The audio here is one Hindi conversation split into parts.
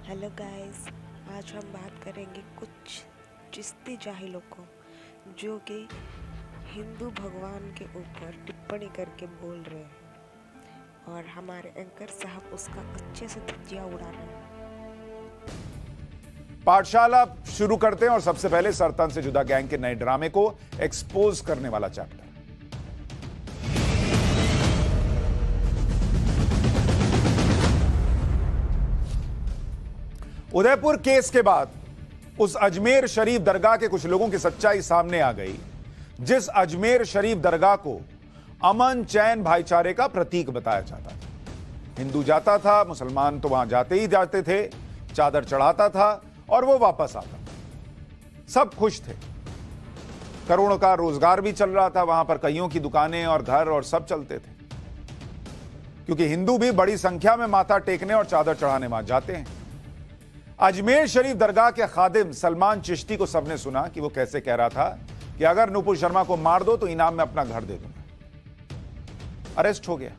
हेलो गाइस, आज हम बात करेंगे कुछ चिश्ती जाहिलों को जो कि हिंदू भगवान के ऊपर टिप्पणी करके बोल रहे हैं और हमारे एंकर साहब उसका अच्छे से धज्जियां उड़ा रहे हैं। पाठशाला शुरू करते हैं और सबसे पहले सरतन से जुदा गैंग के नए ड्रामे को एक्सपोज करने वाला चैप्टर। उदयपुर केस के बाद उस अजमेर शरीफ दरगाह के कुछ लोगों की सच्चाई सामने आ गई, जिस अजमेर शरीफ दरगाह को अमन चैन भाईचारे का प्रतीक बताया जाता था। हिंदू जाता था, मुसलमान तो वहां जाते ही जाते थे, चादर चढ़ाता था और वो वापस आता था। सब खुश थे, करोड़ों का रोजगार भी चल रहा था वहां पर, कईयों की दुकानें और घर और सब चलते थे, क्योंकि हिंदू भी बड़ी संख्या में माथा टेकने और चादर चढ़ाने वहां जाते हैं। अजमेर शरीफ दरगाह के खादिम सलमान चिश्ती को सबने सुना कि वो कैसे कह रहा था कि अगर नुपुर शर्मा को मार दो तो इनाम में अपना घर दे दूंगा। अरेस्ट हो गया,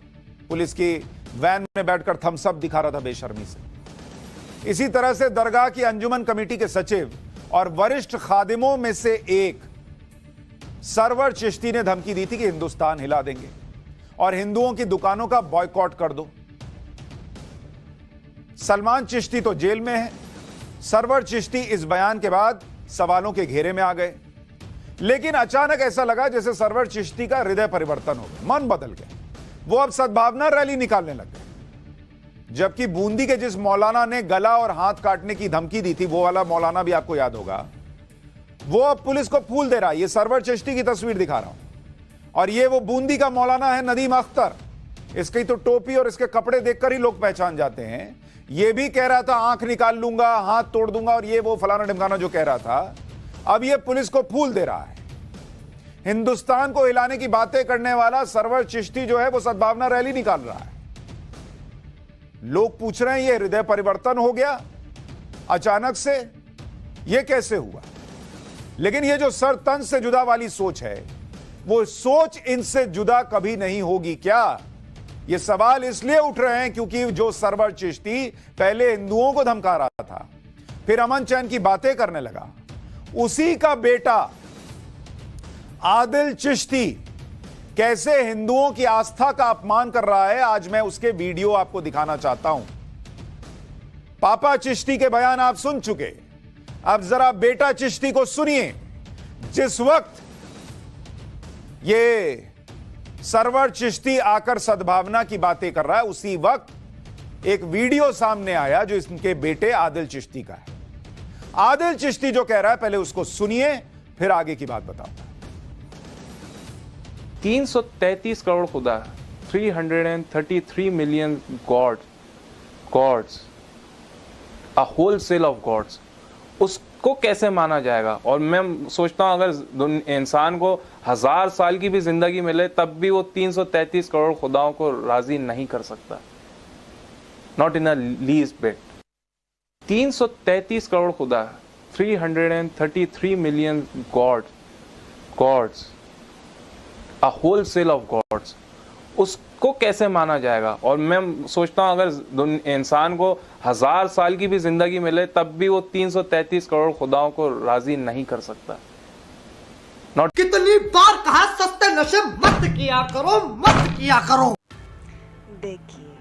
पुलिस की वैन में बैठकर थम्स अप दिखा रहा था बेशर्मी से। इसी तरह से दरगाह की अंजुमन कमेटी के सचिव और वरिष्ठ खादिमों में से एक सरवर चिश्ती ने धमकी दी थी कि हिंदुस्तान हिला देंगे और हिंदुओं की दुकानों का बॉयकॉट कर दो। सलमान चिश्ती तो जेल में है। सरवर चिश्ती इस बयान के बाद सवालों के घेरे में आ गए, लेकिन अचानक ऐसा लगा जैसे सरवर चिश्ती का हृदय परिवर्तन हो गया, मन बदल गया। वो अब सद्भावना रैली निकालने लग गए। जबकि बूंदी के जिस मौलाना ने गला और हाथ काटने की धमकी दी थी, वो वाला मौलाना भी आपको याद होगा, वो अब पुलिस को फूल दे रहा है। ये सरवर चिश्ती की तस्वीर दिखा रहा हूं और ये वो बूंदी का मौलाना है नदीम अख्तर। इसकी तो टोपी और इसके कपड़े देखकर ही लोग पहचान जाते हैं। ये भी कह रहा था आंख निकाल लूंगा, हाथ तोड़ दूंगा और ये वो फलाना ढिमकाना जो कह रहा था, अब ये पुलिस को फूल दे रहा है। हिंदुस्तान को हिलाने की बातें करने वाला सरवर चिश्ती जो है वो सद्भावना रैली निकाल रहा है। लोग पूछ रहे हैं ये हृदय परिवर्तन हो गया अचानक से, ये कैसे हुआ? लेकिन ये जो सर तन से जुदा वाली सोच है, वो सोच इनसे जुदा कभी नहीं होगी क्या? ये सवाल इसलिए उठ रहे हैं क्योंकि जो सरवर चिश्ती पहले हिंदुओं को धमका रहा था, फिर अमन चैन की बातें करने लगा, उसी का बेटा आदिल चिश्ती कैसे हिंदुओं की आस्था का अपमान कर रहा है, आज मैं उसके वीडियो आपको दिखाना चाहता हूं। पापा चिश्ती के बयान आप सुन चुके, अब जरा बेटा चिश्ती को सुनिए। जिस वक्त ये सरवर चिश्ती आकर सद्भावना की बातें कर रहा है, उसी वक्त एक वीडियो सामने आया जो इसके बेटे आदिल चिश्ती का है। आदिल चिश्ती जो कह रहा है, पहले उसको सुनिए, फिर आगे की बात बताऊंगा। 333 करोड़ खुदा, 333 million gods, a wholesale of gods, उसको कैसे माना जाएगा? और मैं सोचता हूं अगर इंसान को 1000 साल की भी जिंदगी मिले तब भी वो 333 करोड़ खुदाओं को राजी नहीं कर सकता, not in a least bit. 333 crore खुदा, 333 million gods, a wholesale of gods, उसको कैसे माना जाएगा? और मैं सोचता हूं अगर इंसान को 1000 साल की भी जिंदगी मिले तब भी वो 333 करोड़ खुदाओं को राजी नहीं कर सकता। कितनी बार कहा सस्ते नशे मत किया करो। देखिए,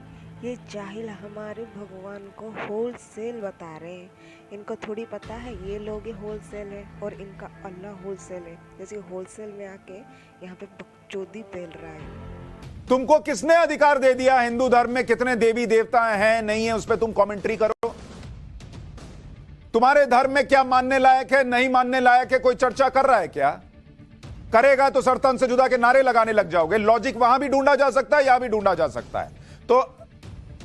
ये जाहिल हमारे भगवान को होलसेल बता रहे हैं। इनको थोड़ी पता है ये लोग होलसेल है और इनका अल्लाह होलसेल है। जैसे होलसेल में आके यहाँ पे बकचोदी फैल रहा है। तुमको किसने अधिकार दे दिया हिंदू धर्म में कितने देवी देवता हैं नहीं है उस पर तुम कमेंट्री करो? तुम्हारे धर्म में क्या मानने लायक है, नहीं मानने लायक है, कोई चर्चा कर रहा है क्या? करेगा तो सरतन से जुदा के नारे लगाने लग जाओगे। लॉजिक वहां भी ढूंढा जा सकता है, यहां भी ढूंढा जा सकता है। तो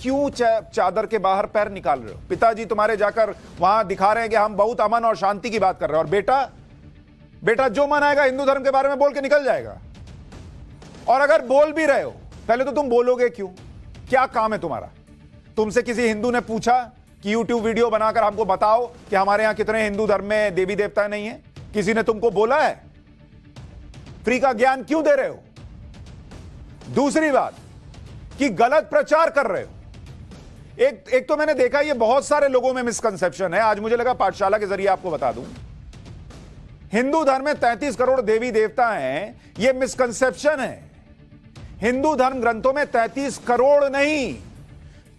क्यों चादर के बाहर पैर निकाल रहे हो? पिताजी तुम्हारे जाकर वहां दिखा रहे हैं कि हम बहुत अमन और शांति की बात कर रहे हैं, और बेटा जो मन आएगा हिंदू धर्म के बारे में बोल के निकल जाएगा। और अगर बोल भी रहे हो, पहले तो तुम बोलोगे क्यों? क्या काम है तुम्हारा? तुमसे किसी हिंदू ने पूछा कि YouTube वीडियो बनाकर हमको बताओ कि हमारे यहां कितने हिंदू धर्म में देवी देवता नहीं है? किसी ने तुमको बोला है? फ्री का ज्ञान क्यों दे रहे हो? दूसरी बात कि गलत प्रचार कर रहे हो। एक तो मैंने देखा ये बहुत सारे लोगों में मिसकंसेप्शन है, आज मुझे लगा पाठशाला के जरिए आपको बता दूं। हिंदू धर्म में 33 करोड़ देवी देवता हैं, यह मिसकंसेप्शन है। हिंदू धर्म ग्रंथों में 33 करोड़ नहीं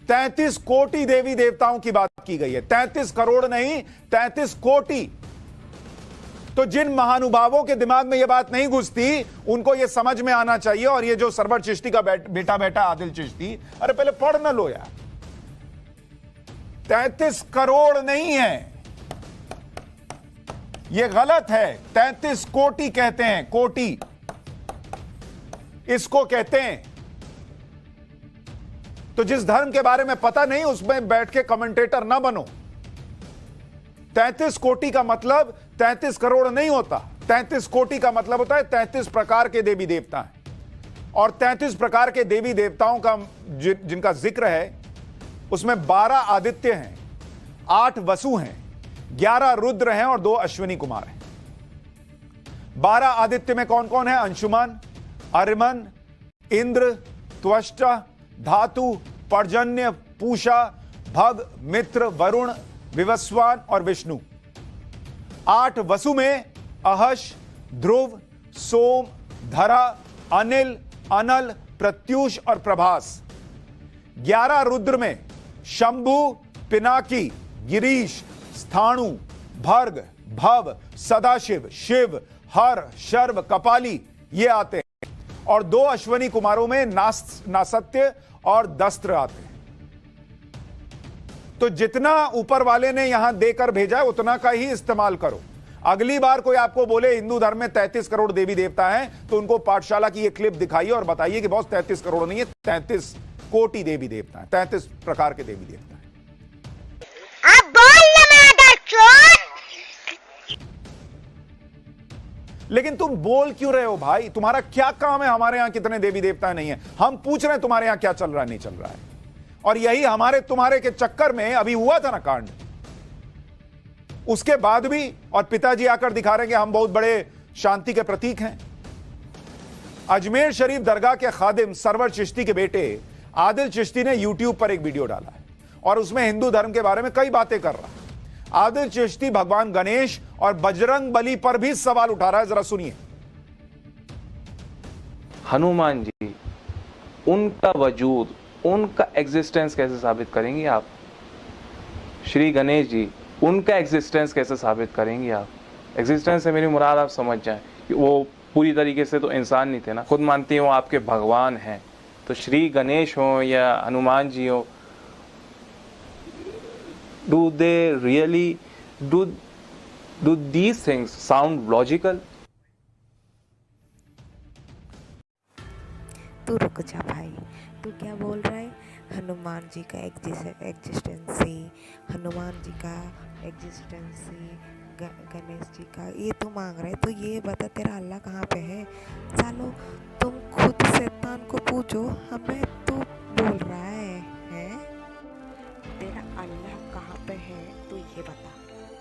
33 कोटि देवी देवताओं की बात की गई है। 33 करोड़ नहीं 33 कोटि। तो जिन महानुभावों के दिमाग में यह बात नहीं घुसती उनको यह समझ में आना चाहिए। और ये जो सरवर चिश्ती का बेटा आदिल चिश्ती, अरे पहले पढ़ न लो यार, 33 करोड़ नहीं है, यह गलत है। 33 कोटि कहते हैं, कोटि इसको कहते हैं। तो जिस धर्म के बारे में पता नहीं उसमें बैठ के कमेंटेटर ना बनो। 33 कोटि का मतलब 33 करोड़ नहीं होता। 33 कोटि का मतलब होता है 33 प्रकार के देवी देवता हैं। और 33 प्रकार के देवी देवताओं का जिनका जिक्र है उसमें 12 आदित्य हैं, 8 वसु हैं, 11 रुद्र हैं और 2 अश्विनी कुमार हैं। 12 आदित्य में कौन कौन है? अंशुमान, अर्मन, इंद्र, त्वष्टा, धातु, पर्जन्य, पूषा, भग, मित्र, वरुण, विवस्वान और विष्णु। 8 वसु में अहश, ध्रुव, सोम, धरा, अनिल, अनल, प्रत्यूष और प्रभास। 11 रुद्र में शंभु, पिनाकी, गिरीश, स्थाणु, भर्ग, भव, सदाशिव, शिव, हर, शर्व, कपाली ये आते हैं। और 2 अश्वनी कुमारों में नासत्य और दस्त्र आते हैं। तो जितना ऊपर वाले ने यहां देकर भेजा है उतना का ही इस्तेमाल करो। अगली बार कोई आपको बोले हिंदू धर्म में 33 करोड़ देवी देवता हैं तो उनको पाठशाला की ये क्लिप दिखाइए और बताइए कि बॉस 33 करोड़ नहीं है, 33 कोटि देवी देवता हैं, 33 प्रकार के देवी देवता हैं। अब बोल ना चोर। लेकिन तुम बोल क्यों रहे हो भाई? तुम्हारा क्या काम है हमारे यहां कितने देवी देवता नहीं है? हम पूछ रहे हैं तुम्हारे यहां क्या चल रहा है, नहीं चल रहा है। और यही हमारे तुम्हारे के चक्कर में अभी हुआ था ना कांड, उसके बाद भी। और पिताजी आकर दिखा रहे हैं कि हम बहुत बड़े शांति के प्रतीक हैं। अजमेर शरीफ दरगाह के खादिम सरवर चिश्ती के बेटे आदिल चिश्ती ने यूट्यूब पर एक वीडियो डाला है और उसमें हिंदू धर्म के बारे में कई बातें कर रहा है। आदिल चिश्ती भगवान गणेश और बजरंग बली पर भी सवाल उठा रहा है, जरा सुनिए। हनुमान जी, उनका वजूद, उनका एग्जिस्टेंस कैसे साबित करेंगी आप? श्री गणेश जी, उनका एग्जिस्टेंस कैसे साबित करेंगी आप? एग्जिस्टेंस से मेरी मुराद आप समझ जाएं कि वो पूरी तरीके से तो इंसान नहीं थे ना, खुद मानती हो आपके भगवान हैं। तो श्री गणेश हो या हनुमान जी हो, do they really do these things sound logical? तू रुक जा भाई, तू क्या बोल रहा है? हनुमान जी का एग्जिस्टेंसी, हनुमान जी का एग्जिस्टेंसी, गणेश जी का ये तू मांग रहा है। तो ये बता तेरा अल्लाह कहाँ पे है? सालो तुम खुद शैतान को पूछो, हमें तू बोल रहा है तेरा अल्लाह कहाँ पे है? तो ये बता,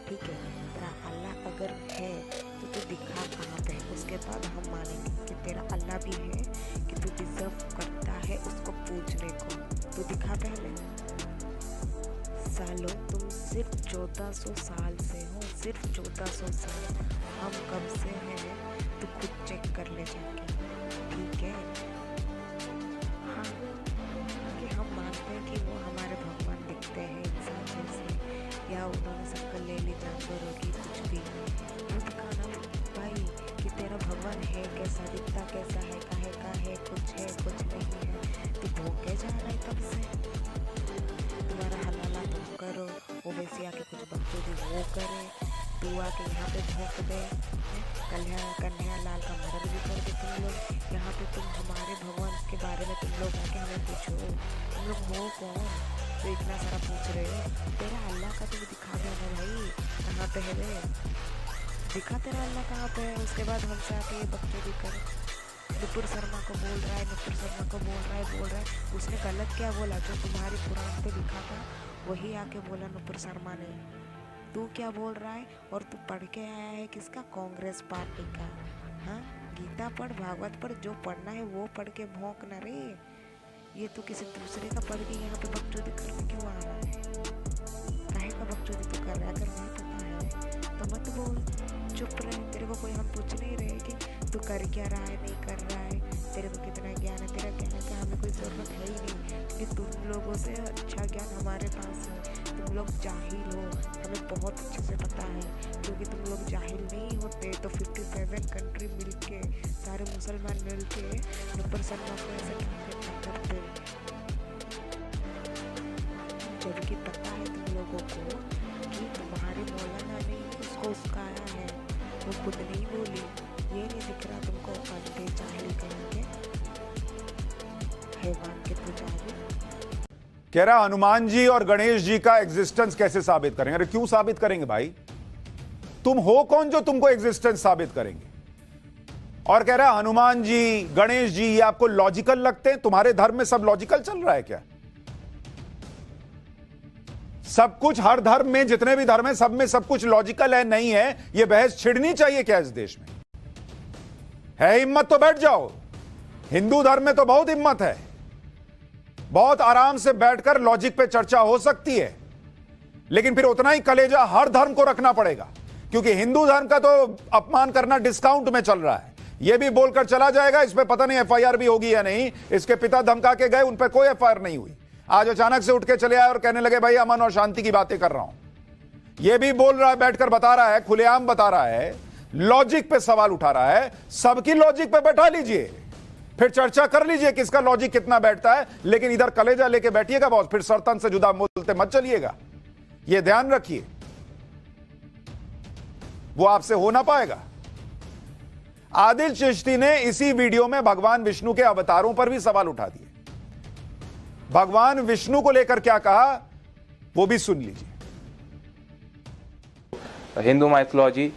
ठीक है? तेरा अल्लाह अगर है तो तू दिखा कहाँ पे है, उसके बाद हम मानेंगे कि तेरा अल्लाह भी है, कि तू डिजर्व करता है उसको पूजने को। तू दिखा पहले। सालो तुम सिर्फ 1400 साल से हो, सिर्फ 1400 साल। हम कब से हैं तू खुद चेक कर ले जाके, ठीक है? हाँ, कि हम मानते हैं कि वो हमारे भगवान दिखते हैं इंसान जैसे, या उन्होंने शक्ल ले ली जानवर होगी कुछ भी। वो दिखाना भाई कि तेरा भगवान है कैसा, दिखता कैसा है, काहे का है, कुछ नहीं है। तू भोगे जा रहा है तब से। तुम्हारा हलाला तुम करो, वो वैसे आके कुछ बकचोदी वो करे, तू आके यहाँ पे भोंक दे। कन्हैया लाल का मर्डर भी कर दे तुम लोग। यहाँ पे तुम हमारे भगवान के बारे में तुम लोग आके हमें पूछो, तुम लोग हो कौन? तो इतना सारा पूछ रहे हो। तेरा अल्लाह का तुम दिखा दो ना भाई, कहाँ पे है वे? दिखा तेरा अल्लाह कहाँ पे है। उसके बाद हमसे आके ये बकचोदी कर। नुपुर शर्मा को बोल रहा है, नुपुर शर्मा को बोल रहा है। उसने गलत क्या बोला? जो तुम्हारी कुरान पे लिखा था वही आके बोला नुपुर शर्मा ने। तू क्या बोल रहा है? और तू पढ़ के आया है किसका? कांग्रेस पार्टी का। हाँ, गीता पढ़, भागवत पढ़, जो पढ़ना है वो पढ़ के भौंक न रे। ये तो किसी दूसरे का पढ़ के यहाँ पे बकचोदी करने क्यों आ रहा है? काहे का बकचोदी तो कर रहा है? अगर नहीं पता है तो मत बोल, चुप रहे। तेरे को कोई हम पूछ नहीं रहे कि तू कर क्या रहा है, नहीं कर रहा है, तेरे को कितना ज्ञान है। तेरा कहने का हमें कोई ज़रूरत है ही नहीं, क्योंकि तुम लोगों से अच्छा ज्ञान हमारे पास है। तुम लोग जाहिल हो, हमें बहुत अच्छे से पता है, क्योंकि तुम लोग जाहिल नहीं होते तो 57 कंट्री मिलके, सारे मुसलमान मिलके नुपुर शर्मा को ऐसे करते। जबकि पता है तुम लोगों को कि तुम्हारे मौलाना ने उसको उसकाया है, वो खुद नहीं बोली। ये नहीं दिख रहा तुमको? अंधे जाहिल करेंगे, हैवान के पुजारी। कह रहा हनुमान जी और गणेश जी का एग्जिस्टेंस कैसे साबित करेंगे? अरे क्यों साबित करेंगे भाई? तुम हो कौन जो तुमको एग्जिस्टेंस साबित करेंगे? और कह रहा हनुमान जी, गणेश जी, ये आपको लॉजिकल लगते हैं? तुम्हारे धर्म में सब लॉजिकल चल रहा है क्या? सब कुछ, हर धर्म में, जितने भी धर्म है सब में सब कुछ लॉजिकल है? नहीं है? यह बहस छिड़नी चाहिए क्या इस देश में? है हिम्मत तो बैठ जाओ। हिंदू धर्म में तो बहुत हिम्मत है, बहुत आराम से बैठकर लॉजिक पे चर्चा हो सकती है, लेकिन फिर उतना ही कलेजा हर धर्म को रखना पड़ेगा, क्योंकि हिंदू धर्म का तो अपमान करना डिस्काउंट में चल रहा है। यह भी बोलकर चला जाएगा इस पे पता नहीं एफआईआर भी होगी या नहीं। इसके पिता धमका के गए, उन पे कोई एफआईआर नहीं हुई। आज अचानक से उठ के चले आए और कहने लगे भाई अमन और शांति की बातें कर रहा हूं। यह भी बोल रहा है, बैठकर बता रहा है, खुलेआम बता रहा है, लॉजिक पे सवाल उठा रहा है। सबकी लॉजिक पे बैठा लीजिए, फिर चर्चा कर लीजिए किसका लॉजिक कितना बैठता है, लेकिन इधर कलेजा लेके बैठिएगा बॉस, फिर सरतन से जुदा बोलते मत चलिएगा। यह ध्यान रखिए, वो आपसे हो ना पाएगा। आदिल चिश्ती ने इसी वीडियो में भगवान विष्णु के अवतारों पर भी सवाल उठा दिए। भगवान विष्णु को लेकर क्या कहा वो भी सुन लीजिए। हिंदू माइथोलॉजी,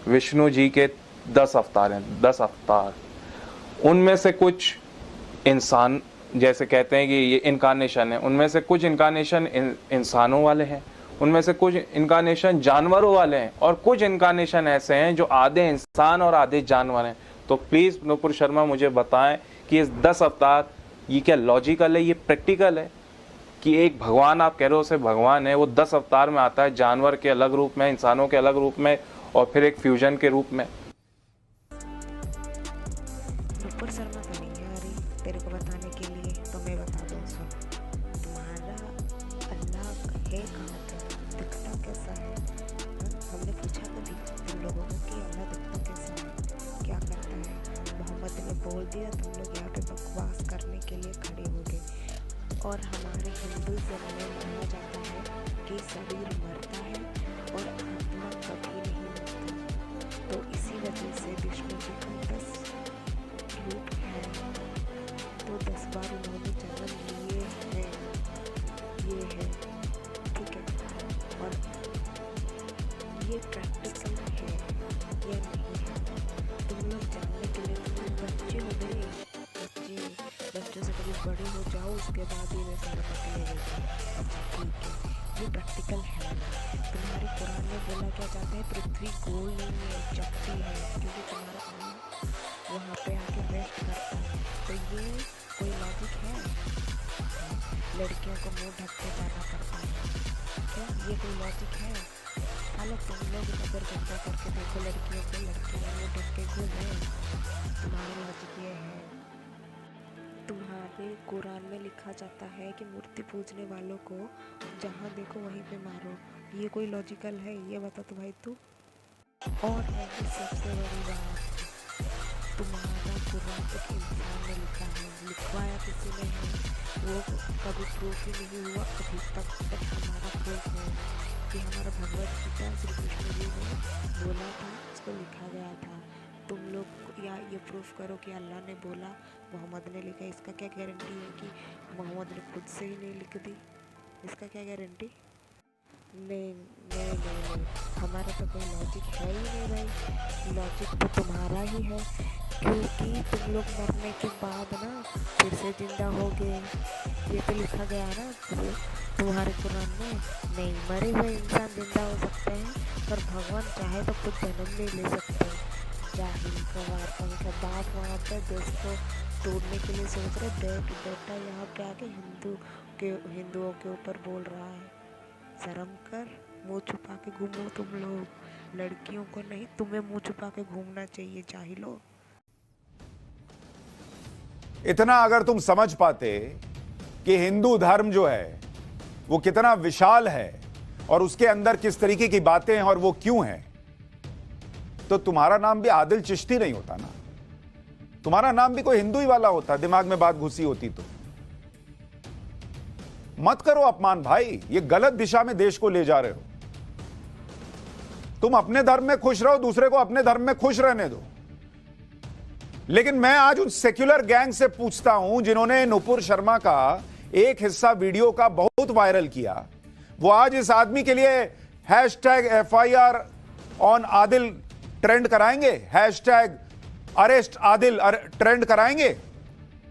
विष्णु जी के 10 अवतार हैं, 10 अवतार। उनमें से कुछ इंसान, जैसे कहते हैं कि ये इनकारनेशन है, उनमें से कुछ इनकारनेशन इंसानों वाले हैं, उनमें से कुछ इनकारनेशन जानवरों वाले हैं, और कुछ इनकारनेशन ऐसे हैं जो आधे इंसान और आधे जानवर हैं। तो प्लीज नुपुर शर्मा मुझे बताएं कि इस 10 अवतार, ये क्या लॉजिकल है, ये प्रैक्टिकल है कि एक भगवान आप कह रहे हो से भगवान है, वो 10 अवतार में आता है, जानवर के अलग रूप में, इंसानों के अलग रूप में, और फिर एक फ्यूजन के रूप में। नुपुर शर्मा तो नहीं आ रही तेरे को बताने के लिए, तो मैं बता दूं। सुन, तुम्हारा अल्लाह है कहाँ पे, दिखता कैसा है? हमने पूछा कभी तुम लोगों को कि अल्लाह दिखता कैसा है, क्या करता है? मोहम्मद ने बोल दिया, तुम लोग यहाँ पे बकवास करने के लिए खड़े हो गए। और हमारे हिंदुज़म में माना जाता है कि शरीर मरता है और आत्मा कभी नहीं मरता। तो इसी वजह से विष्णु जी का 10 रूप है, तो 10 बार उन्होंने जन्म लिए हैं, ये है, ठीक है? और ये प्रैक्टिकल है या नहीं है तुम लोग जानने के लिए, तुम लोग बच्चे हो गए, बच्चों से कभी बड़े हो जाओ, उसके बाद ही मैं सारा निकलेगा। अच्छा ठीक है, ये प्रैक्टिकल है। तुम्हारे कुरान में बोला क्या जाता है? पृथ्वी गोल नहीं है, चपटी है, क्योंकि तुम्हारा अल्लाह वहाँ पे आके रेस्ट करता है। तो ये कोई लॉजिक है? लड़कियों को मुंह ढक के जाना पड़ता है क्या? ये कोई लॉजिक है? हालांकि तुम लोग नजर गंदा करके देखो लड़कियों को, लड़कियाँ मुंह ढक के घूम रहे हैं। तुम्हारा लॉजिक ये है। तुम्हारे कुरान में लिखा जाता है कि मूर्ति पूजने वालों को जहाँ देखो वहीं पे मारो। ये कोई लॉजिकल है? ये बता तो भाई तू। और है कि सबसे बड़ी बात, तुम्हारा कुरान एक इंसान ने लिखा है, लिखवाया किसी ने है, वो कभी प्रूफ ही नहीं हुआ अभी तक। बट हमारा प्रूफ है कि हमारा भगवत गीता श्री कृष्ण जी ने बोला था, उसको लिखा गया था। तुम लोग या ये प्रूफ करो कि अल्लाह ने बोला, मोहम्मद ने लिखा। इसका क्या गारंटी है कि मोहम्मद ने खुद से ही नहीं लिख दी? इसका क्या गारंटी? नहीं नहीं नहीं नहीं, हमारा तो कोई लॉजिक है ही नहीं भाई। लॉजिक तो तुम्हारा ही है, क्योंकि तुम लोग मरने के बाद ना फिर से जिंदा हो गए, ये तो लिखा गया ना तुम्हारे कुरान में। नहीं, मरे हुए इंसान जिंदा हो सकते हैं, पर भगवान चाहे तो खुद जन्म नहीं ले सकते। जाहिल का बाप वहाँ पे देश को तोड़ने के लिए सोच रहे। देख बेटा यहाँ पे आके हिंदुओं के ऊपर बोल रहा है। शर्म कर, मुंह छुपा के घूमो तुम लोग। लड़कियों को नहीं, तुम्हें मुंह छुपा के घूमना चाहिए जाहिलो। इतना अगर तुम समझ पाते कि हिंदू धर्म जो है वो कितना विशाल है और उसके अंदर किस तरीके की बातें हैं और वो क्यों हैं, तो तुम्हारा नाम भी आदिल चिश्ती नहीं होता ना, तुम्हारा नाम भी कोई हिंदू ही वाला होता। दिमाग में बात घुसी होती तो। मत करो अपमान भाई, ये गलत दिशा में देश को ले जा रहे हो। तुम अपने धर्म में खुश रहो, दूसरे को अपने धर्म में खुश रहने दो। लेकिन मैं आज उन सेक्युलर गैंग से पूछता हूं जिन्होंने नुपुर शर्मा का एक हिस्सा वीडियो का बहुत वायरल किया, वो आज इस आदमी के लिए #FIR ऑन आदिल ट्रेंड कराएंगे, #अरेस्ट आदिल ट्रेंड कराएंगे।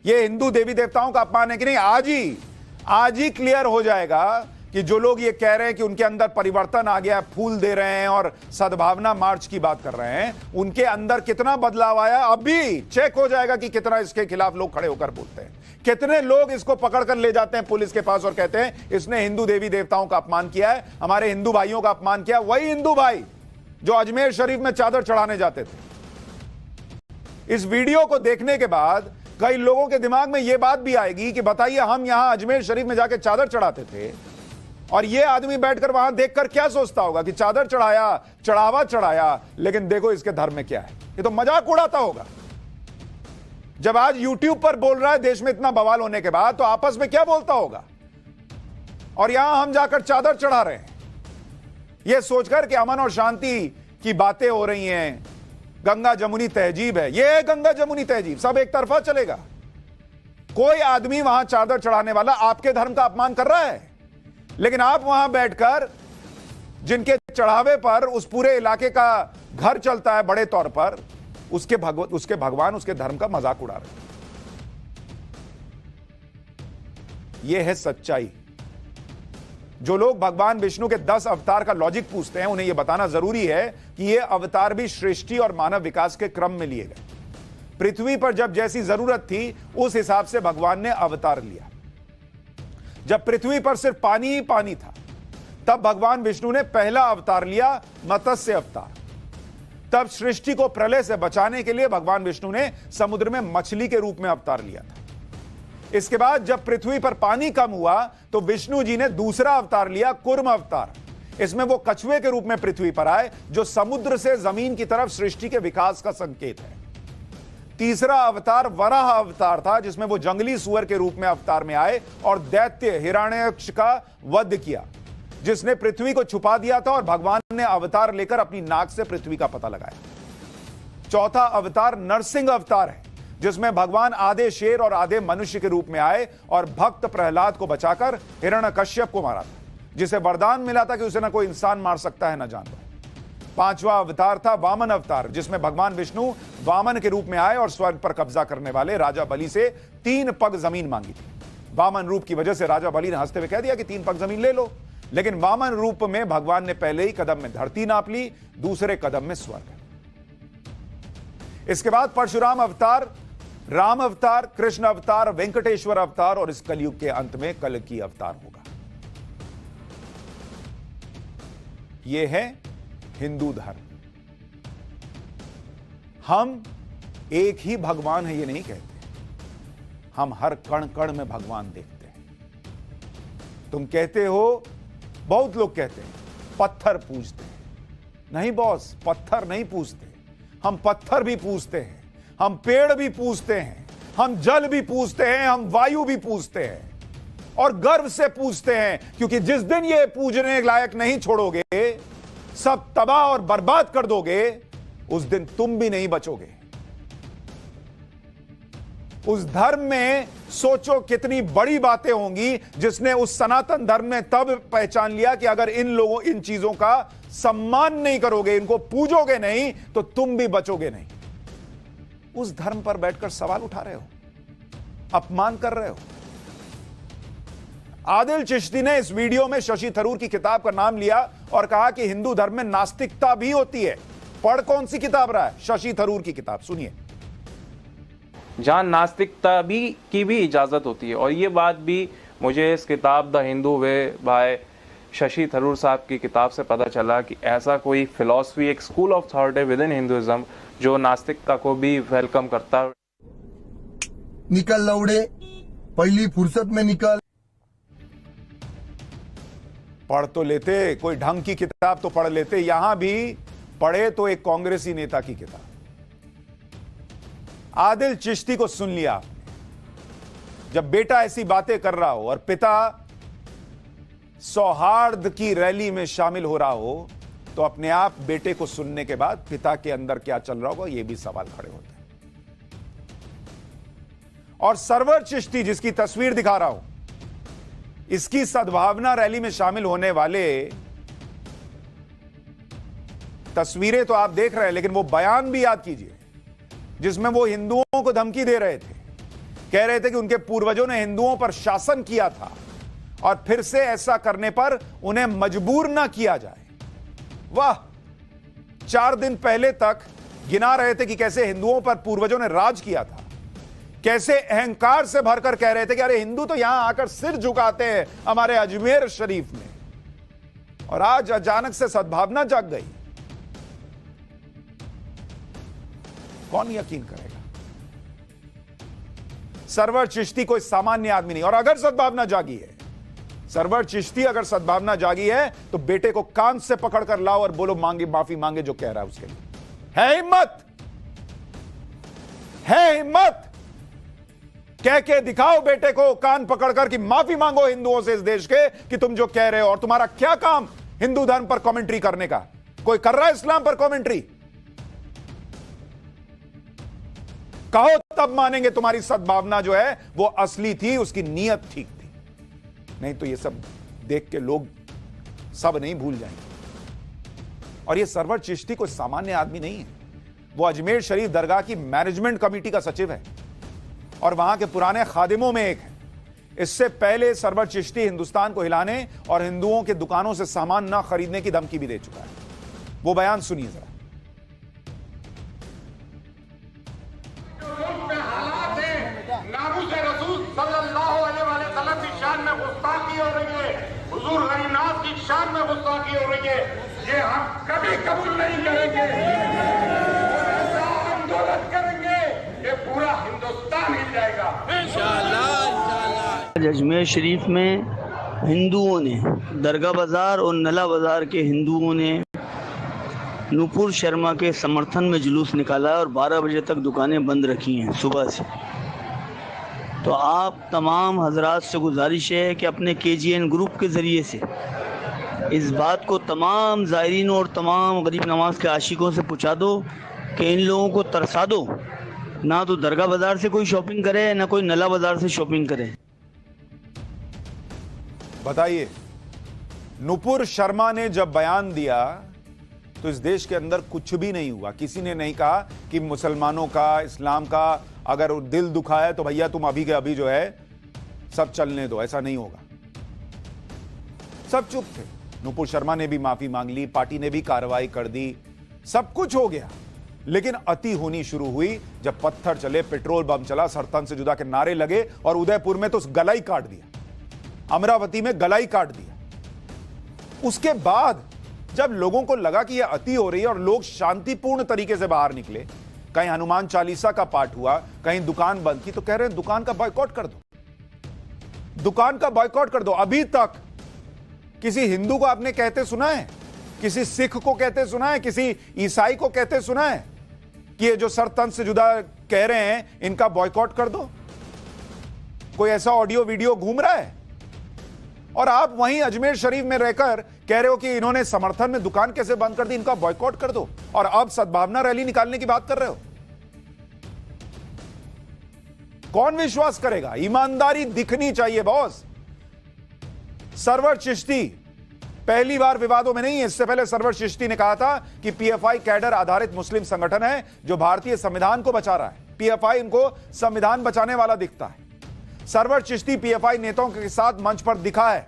ये हिंदू देवी देवताओं का अपमान है कि नहीं? आज ही क्लियर हो जाएगा कि जो लोग ये कह रहे हैं कि उनके अंदर परिवर्तन आ गया, फूल दे रहे हैं और सद्भावना मार्च की बात कर रहे हैं, उनके अंदर कितना बदलाव आया। अभी चेक हो जाएगा कि कितना इसके खिलाफ लोग खड़े होकर बोलते हैं, कितने लोग इसको पकड़कर ले जाते हैं पुलिस के पास और कहते हैं इसने हिंदू देवी देवताओं का अपमान किया है, हमारे हिंदू भाइयों का अपमान किया। वही हिंदू भाई जो अजमेर शरीफ में चादर चढ़ाने जाते थे। इस वीडियो को देखने के बाद कई लोगों के दिमाग में यह बात भी आएगी कि बताइए, हम यहां अजमेर शरीफ में जाके चादर चढ़ाते थे और यह आदमी बैठकर वहां देखकर क्या सोचता होगा कि चादर चढ़ाया, चढ़ावा चढ़ाया, लेकिन देखो इसके धर्म में क्या है। ये तो मजाक उड़ाता होगा। जब आज यूट्यूब पर बोल रहा है देश में इतना बवाल होने के बाद, तो आपस में क्या बोलता होगा। और यहां हम जाकर चादर चढ़ा रहे हैं यह सोचकर कि अमन और शांति की बातें हो रही हैं, गंगा जमुनी तहजीब है। यह है गंगा जमुनी तहजीब, सब एक तरफा चलेगा। कोई आदमी वहां चादर चढ़ाने वाला आपके धर्म का अपमान कर रहा है, लेकिन आप वहां बैठकर जिनके चढ़ावे पर उस पूरे इलाके का घर चलता है बड़े तौर पर, उसके भगवान, उसके धर्म का मजाक उड़ा रहे हैं। यह है सच्चाई। जो लोग भगवान विष्णु के 10 अवतार का लॉजिक पूछते हैं, उन्हें यह बताना जरूरी है कि यह अवतार भी सृष्टि और मानव विकास के क्रम में लिए गए। पृथ्वी पर जब जैसी जरूरत थी उस हिसाब से भगवान ने अवतार लिया। जब पृथ्वी पर सिर्फ पानी ही पानी था, तब भगवान विष्णु ने पहला अवतार लिया, मत्स्य अवतार। तब सृष्टि को प्रलय से बचाने के लिए भगवान विष्णु ने समुद्र में मछली के रूप में अवतार लिया था। इसके बाद जब पृथ्वी पर पानी कम हुआ तो विष्णु जी ने दूसरा अवतार लिया, कूर्म अवतार। इसमें वो कछुए के रूप में पृथ्वी पर आए, जो समुद्र से जमीन की तरफ सृष्टि के विकास का संकेत है। तीसरा अवतार वराह अवतार था, जिसमें वो जंगली सुअर के रूप में अवतार में आए और दैत्य हिरण्यक्ष का वध किया, जिसने पृथ्वी को छुपा दिया था और भगवान ने अवतार लेकर अपनी नाक से पृथ्वी का पता लगाया। चौथा अवतार नरसिंह अवतार है, जिसमें भगवान आधे शेर और आधे मनुष्य के रूप में आए और भक्त प्रहलाद को बचाकर हिरण्यकश्यप को मारा था, जिसे वरदान मिला था कि उसे ना कोई इंसान मार सकता है ना जानवर। पांचवा अवतार था वामन अवतार, जिसमें भगवान विष्णु वामन के रूप में आए और स्वर्ग पर कब्जा करने वाले राजा बलि से 3 पग जमीन मांगी थी। वामन रूप की वजह से राजा बलि ने हंसते हुए कह दिया कि 3 पग जमीन ले लो, लेकिन वामन रूप में भगवान ने पहले ही कदम में धरती नाप ली, दूसरे कदम में स्वर्ग। इसके बाद परशुराम अवतार, राम अवतार, कृष्ण अवतार, वेंकटेश्वर अवतार और इस कलयुग के अंत में कल्कि अवतार होगा। यह है हिंदू धर्म। हम एक ही भगवान है ये नहीं कहते, हम हर कण कण में भगवान देखते हैं। तुम कहते हो, बहुत लोग कहते हैं पत्थर पूजते हैं। नहीं बॉस, पत्थर नहीं पूजते, हम पत्थर भी पूजते हैं, हम पेड़ भी पूजते हैं, हम जल भी पूजते हैं, हम वायु भी पूजते हैं और गर्व से पूजते हैं, क्योंकि जिस दिन ये पूजने लायक नहीं छोड़ोगे, सब तबाह और बर्बाद कर दोगे, उस दिन तुम भी नहीं बचोगे। उस धर्म में सोचो कितनी बड़ी बातें होंगी, जिसने उस सनातन धर्म में तब पहचान लिया कि अगर इन लोगों, इन चीजों का सम्मान नहीं करोगे, इनको पूजोगे नहीं, तो तुम भी बचोगे नहीं। उस धर्म पर बैठकर सवाल उठा रहे हो, अपमान कर रहे हो। आदिल चिश्ती ने इस वीडियो में शशि थरूर की किताब का नाम लिया और कहा कि हिंदू धर्म में नास्तिकता भी होती है। पढ़ कौन सी किताब रहा है? शशि थरूर की किताब। सुनिए। जहाँ नास्तिकता की भी इजाज़त होती है। और ये बात भी मुझे इस किताब the Hindu way by Shashi Tharoor साहब की किताब से पता चला कि ऐसा कोई फिलॉसफी, एक स्कूल ऑफ थॉट है विद इन हिंदुइज्म जो नास्तिकता को भी वेलकम करता है। निकल लौड़े, पहली फुर्सत में निकल। पढ़ तो लेते, कोई ढंग की किताब तो पढ़ लेते। यहां भी पढ़े तो एक कांग्रेसी नेता की किताब। आदिल चिश्ती को सुन लिया आपने। जब बेटा ऐसी बातें कर रहा हो और पिता सौहार्द की रैली में शामिल हो रहा हो, तो अपने आप बेटे को सुनने के बाद पिता के अंदर क्या चल रहा होगा, यह भी सवाल खड़े होते हैं। और सरवर चिश्ती जिसकी तस्वीर दिखा रहा हूं, इसकी सद्भावना रैली में शामिल होने वाले तस्वीरें तो आप देख रहे हैं, लेकिन वो बयान भी याद कीजिए जिसमें वो हिंदुओं को धमकी दे रहे थे। कह रहे थे कि उनके पूर्वजों ने हिंदुओं पर शासन किया था और फिर से ऐसा करने पर उन्हें मजबूर ना किया जाए। वाह, 4 दिन पहले तक गिना रहे थे कि कैसे हिंदुओं पर पूर्वजों ने राज किया था, कैसे अहंकार से भरकर कह रहे थे कि अरे हिंदू तो यहां आकर सिर झुकाते हैं हमारे अजमेर शरीफ में, और आज अचानक से सद्भावना जाग गई। कौन यकीन करेगा? सरवर चिश्ती कोई सामान्य आदमी नहीं। और अगर सद्भावना जागी है, सरवर चिश्ती अगर सद्भावना जागी है, तो बेटे को कान से पकड़कर लाओ और बोलो माफी मांगे जो कह रहा है उसके लिए। है हिम्मत? है हिम्मत? कह के दिखाओ बेटे को कान पकड़कर कि माफी मांगो हिंदुओं से इस देश के कि तुम जो कह रहे हो। और तुम्हारा क्या काम हिंदू धर्म पर कमेंट्री करने का? कोई कर रहा है इस्लाम पर कमेंट्री? कहो तब मानेंगे तुम्हारी सद्भावना जो है वो असली थी, उसकी नीयत ठीक थी। नहीं तो ये सब देख के लोग सब नहीं भूल जाएंगे। और ये सरवर चिश्ती कोई सामान्य आदमी नहीं है। वो अजमेर शरीफ दरगाह की मैनेजमेंट कमेटी का सचिव है और वहां के पुराने खादिमों में एक है। इससे पहले सरवर चिश्ती हिंदुस्तान को हिलाने और हिंदुओं के दुकानों से सामान ना खरीदने की धमकी भी दे चुका है। वो बयान सुनिए जरा। हुजूर गरीबनाथ की शान में गुस्ताखी हो रही है, ये हम कभी कबूल नहीं करेंगे। ऐसा आंदोलन करेंगे कि पूरा हिंदुस्तान हिल जाएगा इंशाअल्लाह। अजमेर शरीफ में हिंदुओं ने, दरगाह बाजार और नला बाजार के हिंदुओं ने नुपुर शर्मा के समर्थन में जुलूस निकाला और 12 बजे तक दुकानें बंद रखी हैं सुबह से। तो आप तमाम हजरात से गुजारिश है कि अपने KGN ग्रुप के ज़रिए से इस बात को तमाम ज़ायरीन और तमाम गरीब नवाज के आशिकों से पूछा दो कि इन लोगों को तरसा दो, ना तो दरगाह बाज़ार से कोई शॉपिंग करे, ना कोई नला बाज़ार से शॉपिंग करे। बताइए, नुपुर शर्मा ने जब बयान दिया तो इस देश के अंदर कुछ भी नहीं हुआ। किसी ने नहीं कहा कि मुसलमानों का, इस्लाम का अगर दिल दुखा है तो भैया तुम अभी के अभी जो है सब चलने दो, ऐसा नहीं होगा। सब चुप थे। नुपुर शर्मा ने भी माफी मांग ली, पार्टी ने भी कार्रवाई कर दी, सब कुछ हो गया। लेकिन अति होनी शुरू हुई जब पत्थर चले, पेट्रोल बम चला, सरतन से जुदा के नारे लगे और उदयपुर में तो गला ही काट दिया, अमरावती में गला ही काट दिया। उसके बाद जब लोगों को लगा कि यह अति हो रही है और लोग शांतिपूर्ण तरीके से बाहर निकले, कहीं हनुमान चालीसा का पाठ हुआ, कहीं दुकान बंद की, तो कह रहे हैं दुकान का बॉयकॉट कर दो, दुकान का बॉयकॉट कर दो। अभी तक किसी हिंदू को आपने कहते सुना है, किसी सिख को कहते सुना है, किसी ईसाई को कहते सुना है कि ये जो सर तन से जुदा कह रहे हैं इनका बॉयकॉट कर दो? कोई ऐसा ऑडियो वीडियो घूम रहा है? और आप वहीं अजमेर शरीफ में रहकर कह रहे हो कि इन्होंने समर्थन में दुकान कैसे बंद कर दी, इनका बॉयकॉट कर दो, और अब सद्भावना रैली निकालने की बात कर रहे हो। कौन विश्वास करेगा? ईमानदारी दिखनी चाहिए बॉस। सरवर चिश्ती पहली बार विवादों में नहीं है। इससे पहले सरवर चिश्ती ने कहा था कि PFI कैडर आधारित मुस्लिम संगठन है जो भारतीय संविधान को बचा रहा है। PFI इनको संविधान बचाने वाला दिखता है। सरवर चिश्ती PFI नेताओं के साथ मंच पर दिखा है।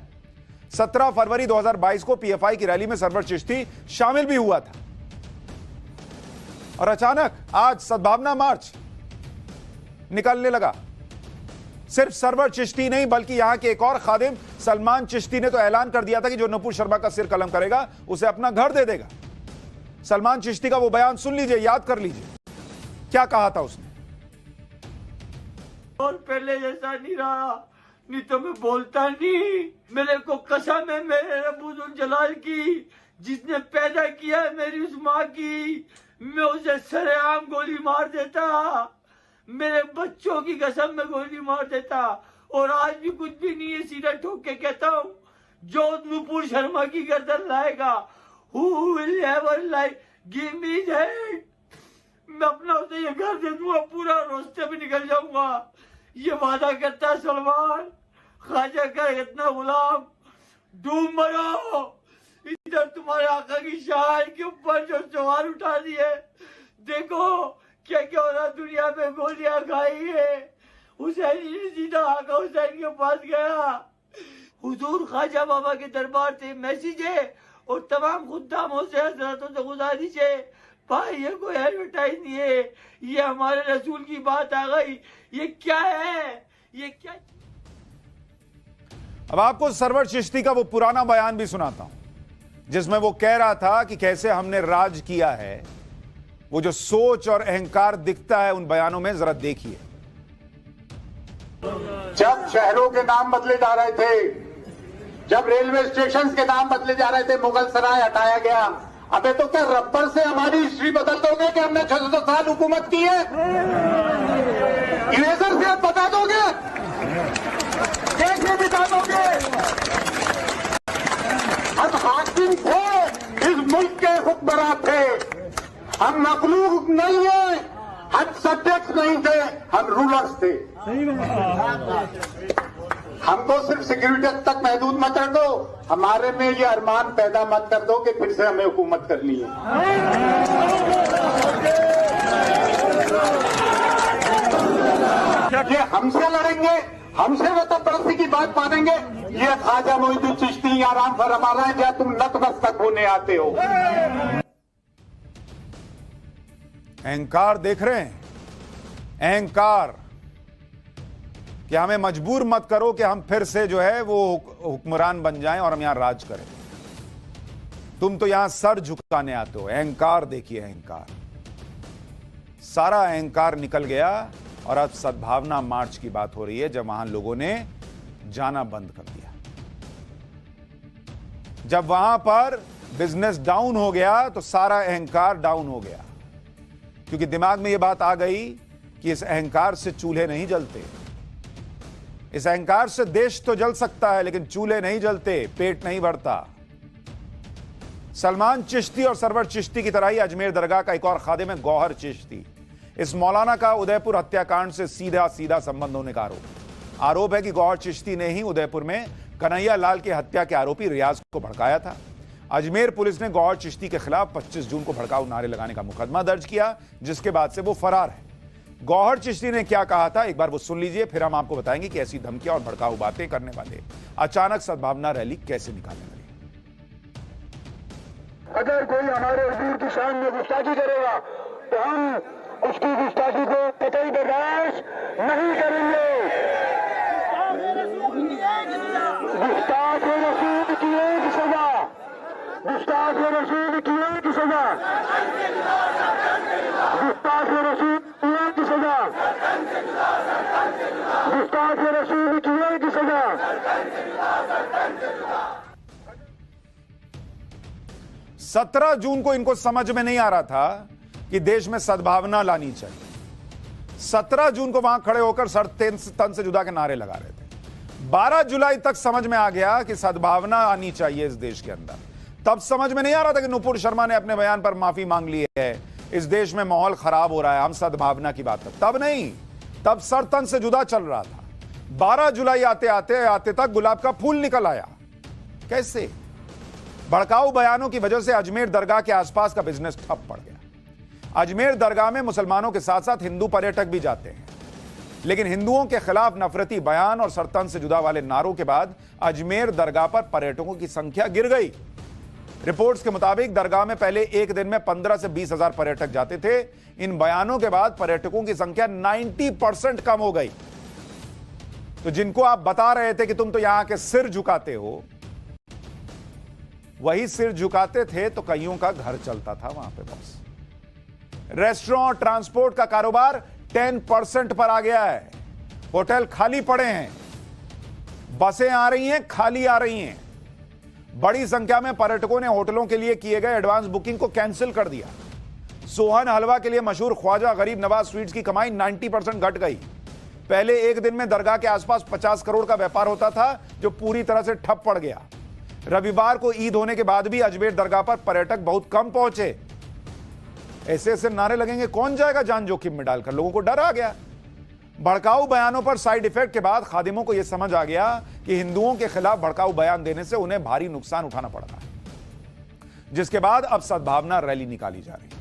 17 फरवरी 2022 को PFI की रैली में सरवर चिश्ती शामिल भी हुआ था। और अचानक आज सद्भावना मार्च, निकलने लगा। सिर्फ सरवर चिश्ती नहीं बल्कि यहां के एक और खादिम सलमान चिश्ती ने तो ऐलान कर दिया था कि जो नुपुर शर्मा का सिर कलम करेगा उसे अपना घर दे देगा। सलमान चिश्ती का वो बयान सुन लीजिए, याद कर लीजिए, क्या कहा था उसने। और पहले जैसा नहीं रहा, नहीं तो मैं बोलता नहीं। मेरे को कसम है मेरे रब्बुल जलाल की, जिसने पैदा किया है मेरी उस माँ की, मैं उसे सरेआम गोली मार देता। मेरे बच्चों की कसम में गोली मार देता। और आज भी कुछ भी नहीं है, सीधा ठोक के कहता हूँ, जो नुपुर शर्मा की गर्दन लाएगा, who will ever lie, give me that, मैं अपना उसे ये घर दे दूंगा, पूरा रास्ते पे निकल जाऊंगा। ये वादा करता है सलमान, ख्वाजा का इतना गुलाम, डूब मरो। इधर तुम्हारे आका की शान के ऊपर जो सवार उठा दिए, देखो क्या क्या हो रहा दुनिया में, गोलियां खाई है। हुसैन ने सीधा आका हुसैन के पास गया, हुजूर ख्वाजा बाबा के दरबार से मैसेज है और तमाम खुद्दामों से हजरतों से गुजारिश है, भाई ये कोई एडवर्टाइज नहीं है, ये हमारे रसूल की बात आ गई, ये क्या है, ये क्या। अब आपको सरवर चिश्ती का वो पुराना बयान भी सुनाता हूं जिसमें वो कह रहा था कि कैसे हमने राज किया है। वो जो सोच और अहंकार दिखता है उन बयानों में, जरा देखिए। जब शहरों के नाम बदले जा रहे थे, जब रेलवे स्टेशन के नाम बदले जा रहे थे, मुगल सराय हटाया गया। अबे तो क्या रबर से हमारी हिस्ट्री बदल दोगे कि हमने 600 साल हुकूमत की है? इरेजर से आप बता दोगे, कैसे बिता दोगे? हम हाकिम थे, इस मुल्क के हुक्मरान थे, हम मखलूक नहीं है, हम सब्जेक्ट नहीं थे, हम रूलर्स थे। हमको सिर्फ सिक्योरिटी तक महदूद मत कर दो, हमारे में ये अरमान पैदा मत कर दो कि फिर से हमें हुकूमत करनी है। ये हमसे लड़ेंगे, हमसे वतन परस्ती की बात मानेंगे, ये ख्वाजा मोइनुद्दीन चिश्ती आराम फरमा रहा है क्या तुम नतमस्तक होने आते हो। अहंकार देख रहे हैं, अहंकार कि हमें मजबूर मत करो कि हम फिर से जो है वो हुक्मरान बन जाएं और हम यहां राज करें। तुम तो यहां सर झुकाने आते हो। अहंकार देखिए, अहंकार, सारा अहंकार निकल गया। और अब सद्भावना मार्च की बात हो रही है, जब वहां लोगों ने जाना बंद कर दिया, जब वहां पर बिजनेस डाउन हो गया तो सारा अहंकार डाउन हो गया, क्योंकि दिमाग में यह बात आ गई कि इस अहंकार से चूल्हे नहीं जलते। इस अहंकार से देश तो जल सकता है लेकिन चूल्हे नहीं जलते, पेट नहीं भरता। सलमान चिश्ती और सरवर चिश्ती की तरह ही अजमेर दरगाह का एक और खादिम है गौहर चिश्ती। इस मौलाना का उदयपुर हत्याकांड से सीधा सीधा संबंध होने का आरोप है कि गौहर चिश्ती ने ही उदयपुर में कन्हैया लाल की हत्या के आरोपी रियाज को भड़काया था। अजमेर पुलिस ने गौहर चिश्ती के खिलाफ 25 जून को भड़काऊ नारे लगाने का मुकदमा दर्ज किया, जिसके बाद से वो फरार है। गौहर चिश्ती ने क्या कहा था, एक बार वो सुन लीजिए, फिर हम आपको बताएंगे कि ऐसी धमकियां और भड़काऊ बातें करने वाले अचानक सद्भावना रैली कैसे निकालने लगे। अगर कोई हमारे हुजूर की शान में गुस्ताखी करेगा तो हम उसकी गुस्ताखी को कतई बर्दाश्त नहीं करेंगे। गुस्ताख रसूल की एक सजा, गुस्ताख रसूल की एक सजा, गुस्ताख रसूल की एक सजा, गुस्ताख रसूल की एक सजा। 17 जून को इनको समझ में नहीं आ रहा था कि देश में सद्भावना लानी चाहिए। 17 जून को वहां खड़े होकर सर तन से जुदा के नारे लगा रहे थे। 12 जुलाई तक समझ में आ गया कि सद्भावना आनी चाहिए इस देश के अंदर। तब समझ में नहीं आ रहा था कि नुपुर शर्मा ने अपने बयान पर माफी मांग ली है, इस देश में माहौल खराब हो रहा है, हम सद्भावना की बात करते। तब नहीं, तब सर तन से जुदा चल रहा था। 12 जुलाई आते आते आते तक गुलाब का फूल निकल आया। कैसे? भड़काऊ बयानों की वजह से अजमेर दरगाह के आसपास का बिजनेस ठप पड़ गया। अजमेर दरगाह में मुसलमानों के साथ साथ हिंदू पर्यटक भी जाते हैं, लेकिन हिंदुओं के खिलाफ नफरती बयान और सरतन से जुदा वाले नारों के बाद अजमेर दरगाह पर पर्यटकों की संख्या गिर गई। रिपोर्ट्स के मुताबिक दरगाह में पहले एक दिन में 15 से 20 हजार पर्यटक जाते थे। इन बयानों के बाद पर्यटकों की संख्या 90% कम हो गई। तो जिनको आप बता रहे थे कि तुम तो यहां के सिर झुकाते हो, वही सिर झुकाते थे तो कईयों का घर चलता था वहां पे। बॉस, रेस्टोरेंट, ट्रांसपोर्ट का कारोबार 10% पर आ गया है। होटल खाली पड़े हैं, बसें आ रही हैं, खाली आ रही हैं। बड़ी संख्या में पर्यटकों ने होटलों के लिए किए गए एडवांस बुकिंग को कैंसिल कर दिया। सोहन हलवा के लिए मशहूर ख्वाजा गरीब नवाज स्वीट्स की कमाई 90% घट गई। पहले एक दिन में दरगाह के आसपास 50 करोड़ का व्यापार होता था, जो पूरी तरह से ठप पड़ गया। रविवार को ईद होने के बाद भी अजमेर दरगाह पर पर्यटक बहुत कम पहुंचे। ऐसे ऐसे नारे लगेंगे, कौन जाएगा जान जोखिम में डालकर? लोगों को डर आ गया। भड़काऊ बयानों पर साइड इफेक्ट के बाद खादिमों को यह समझ आ गया कि हिंदुओं के खिलाफ भड़काऊ बयान देने से उन्हें भारी नुकसान उठाना पड़ रहा है, जिसके बाद अब सद्भावना रैली निकाली जा रही है।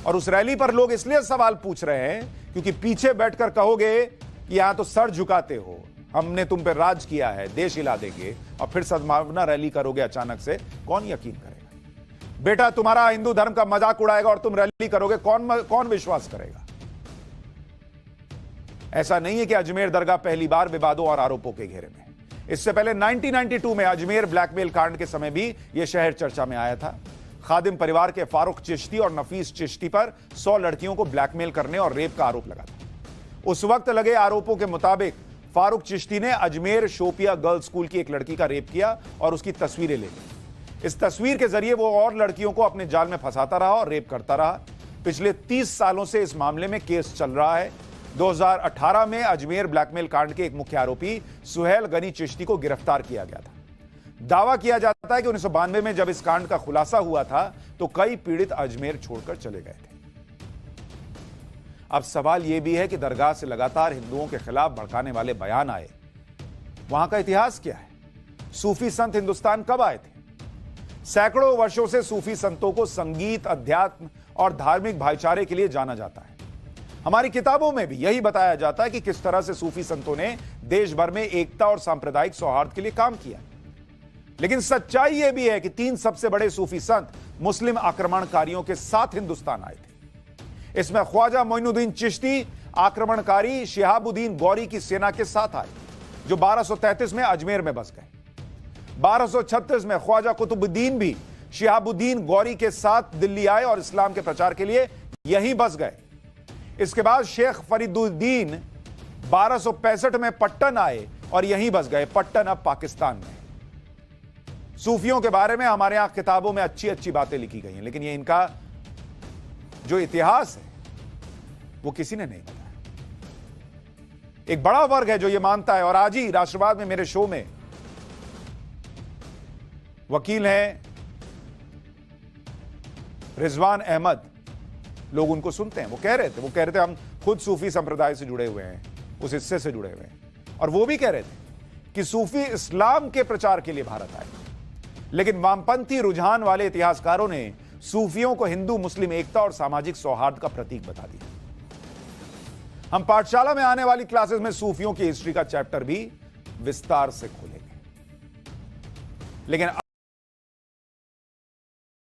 और उस रैली पर लोग इसलिए सवाल पूछ रहे हैं क्योंकि पीछे बैठकर कहोगे कि यहां तो सर झुकाते हो, हमने तुम पे राज किया है, देश हिला देंगे, और फिर सद्भावना रैली करोगे अचानक से, कौन यकीन करेगा? बेटा, तुम्हारा हिंदू धर्म का मजाक उड़ाएगा और तुम रैली करोगे, कौन विश्वास करेगा? ऐसा नहीं है कि अजमेर दरगाह पहली बार विवादों और आरोपों के घेरे में। इससे पहले 1992 में अजमेर ब्लैकमेल कांड के समय भी यह शहर चर्चा में आया था। खादिम परिवार के फारूक चिश्ती और नफीस चिश्ती पर 100 लड़कियों को ब्लैकमेल करने और रेप का आरोप लगा था। उस वक्त लगे आरोपों के मुताबिक फारूक चिश्ती ने अजमेर शोपिया गर्ल्स स्कूल की एक लड़की का रेप किया और उसकी तस्वीरें ले ली। इस तस्वीर के जरिए वो और लड़कियों को अपने जाल में फंसाता रहा और रेप करता रहा। पिछले 30 सालों से इस मामले में केस चल रहा है। 2018 में अजमेर ब्लैकमेल कांड के एक मुख्य आरोपी सुहेल गनी चिश्ती को गिरफ्तार किया गया था। दावा किया जाता है कि 1992 में जब इस कांड का खुलासा हुआ था तो कई पीड़ित अजमेर छोड़कर चले गए थे। अब सवाल यह भी है कि दरगाह से लगातार हिंदुओं के खिलाफ भड़काने वाले बयान आए, वहां का इतिहास क्या है? सूफी संत हिंदुस्तान कब आए थे? सैकड़ों वर्षों से सूफी संतों को संगीत, अध्यात्म और धार्मिक भाईचारे के लिए जाना जाता है। हमारी किताबों में भी यही बताया जाता है कि किस तरह से सूफी संतों ने देश भर में एकता और सांप्रदायिक सौहार्द के लिए काम किया। लेकिन सच्चाई यह भी है कि 3 सबसे बड़े सूफी संत मुस्लिम आक्रमणकारियों के साथ हिंदुस्तान आए थे। इसमें ख्वाजा मोइनुद्दीन चिश्ती आक्रमणकारी शिहाबुद्दीन गौरी की सेना के साथ आए, जो 1233 में अजमेर में बस गए। 1236 में ख्वाजा कुतुबुद्दीन भी शिहाबुद्दीन गौरी के साथ दिल्ली आए और इस्लाम के प्रचार के लिए यहीं बस गए। इसके बाद शेख फरीदुद्दीन 1265 में पट्टन आए और यहीं बस गए। पट्टन अब पाकिस्तान में। सूफियों के बारे में हमारे यहां किताबों में अच्छी अच्छी बातें लिखी गई हैं, लेकिन ये इनका जो इतिहास है वो किसी ने नहीं बताया। एक बड़ा वर्ग है जो ये मानता है, और आज ही राष्ट्रवाद में मेरे शो में वकील हैं रिजवान अहमद, लोग उनको सुनते हैं, वो कह रहे थे हम खुद सूफी संप्रदाय से जुड़े हुए हैं, उस हिस्से से जुड़े हुए हैं, और वो भी कह रहे थे कि सूफी इस्लाम के प्रचार के लिए भारत आए। लेकिन वामपंथी रुझान वाले इतिहासकारों ने सूफियों को हिंदू मुस्लिम एकता और सामाजिक सौहार्द का प्रतीक बता दिया। हम पाठशाला में आने वाली क्लासेस में सूफियों की हिस्ट्री का चैप्टर भी विस्तार से खोलेंगे। लेकिन